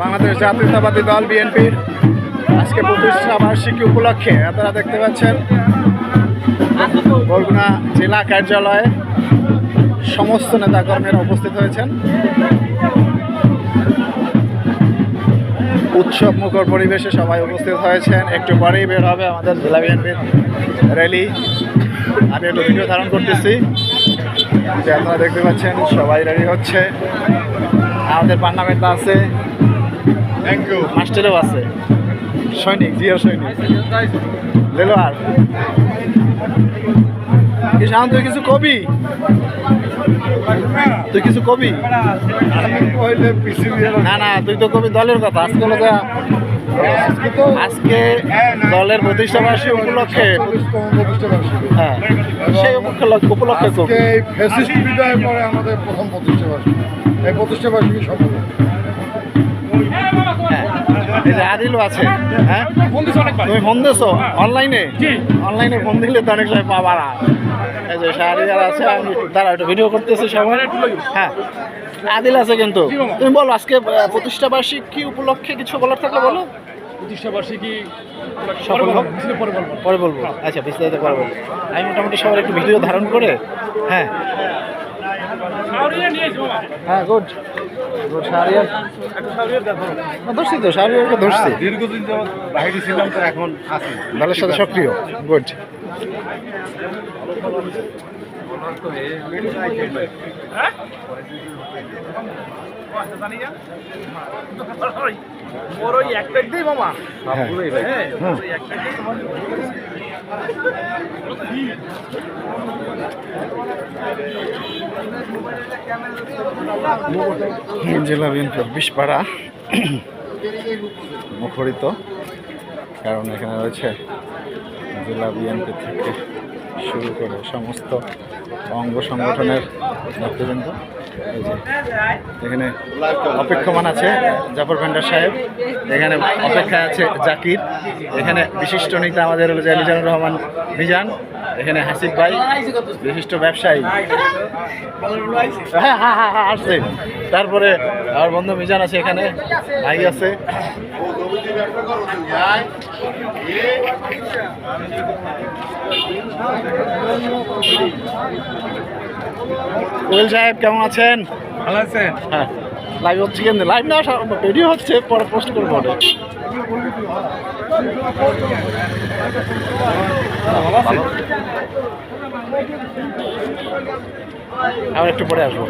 বাংলাদেশ জাতীয়তাবাদী দল বিএনপির আজকে প্রতিষ্ঠা বার্ষিকী উপলক্ষে আপনারা দেখতে পাচ্ছেন বরগুনা জেলা কার্যালয়ে সমস্ত নেতাকর্মীরা উপস্থিত হয়েছেন। উৎসব মুখর পরিবেশে সবাই উপস্থিত হয়েছেন। একটু পরেই বের হবে আমাদের জেলা বিএনপির র্যালি। আমি একটু ভিডিও ধারণ করতেছি যে আপনারা দেখতে পাচ্ছেন সবাই রেডি হচ্ছে। আমাদের পার্লামেন্ট আছে, মাস্টারেও আছে, সৈনিক, জিও সৈনিক লেলো। আর কিষান, তুই কিছু কবি? তুই কিছু কবি? না না, তুই তো কবি দলের কথা। আজকে দলের প্রতিষ্ঠা বার্ষিকী উপলক্ষে, হ্যাঁ সেই উপলক্ষে আমাদের প্রথম প্রতিষ্ঠা বার্ষিকী, এই প্রতিষ্ঠা বার্ষিকী সফল। আদিলও আছে। হ্যাঁ, তুমি ফোন দিছো অনলাইনে? অনলাইনে ফোন দিলে তো অনেক সময় পাবা না। এই যে শাহরিয়ার আছে, আমি তারা একটু ভিডিও করতেছি সবাই। হ্যাঁ, আদিল আছে কিন্তু। তুমি বলো আজকে প্রতিষ্ঠা বার্ষিকী উপলক্ষে কিছু বলার থাকলে বলো। প্রতিষ্ঠা বার্ষিকী পরে বলবো। আচ্ছা, বিস্তারিত পরে বলবো। আমি মোটামুটি সবার একটু ভিডিও ধারণ করে। হ্যাঁ হ্যাঁ, গুড গুড। শাহরিয়ার ধরছি তো, শাহরিয়ারকে ধরছি। দীর্ঘদিন যাবৎ বাইরে ছিলাম, তো এখন আছি দলের সাথে সক্রিয়। গুড। জেলা বিএনপির বিষপাড়া মুখরিত, কারণ এখানে রয়েছে জেলা বিএনপি থেকে শুরু করে সমস্ত অঙ্গ সংগঠনের নেতৃবৃন্দ। এই যে এখানে অপেক্ষমান আছে জাফর ভান্ডার সাহেব, এখানে অপেক্ষায় আছে জাকির, এখানে বিশিষ্ট নেতা আমাদের হলো যে মিজানুর রহমান মিজান, এখানে হাসিফ ভাই বিশিষ্ট ব্যবসায়ী। হ্যাঁ হ্যাঁ হ্যাঁ হ্যাঁ, আসছে। তারপরে আমার বন্ধু মিজান আছে, এখানে ভাই আছে। কোয়েল সাহেব কেমন আছেন? ভালো আছেন? হ্যাঁ, লাইভ হচ্ছে কিন্তু, লাইভ না ভিডিও হচ্ছে, পরে পোস্ট করবো। আবার একটু পরে আসবো।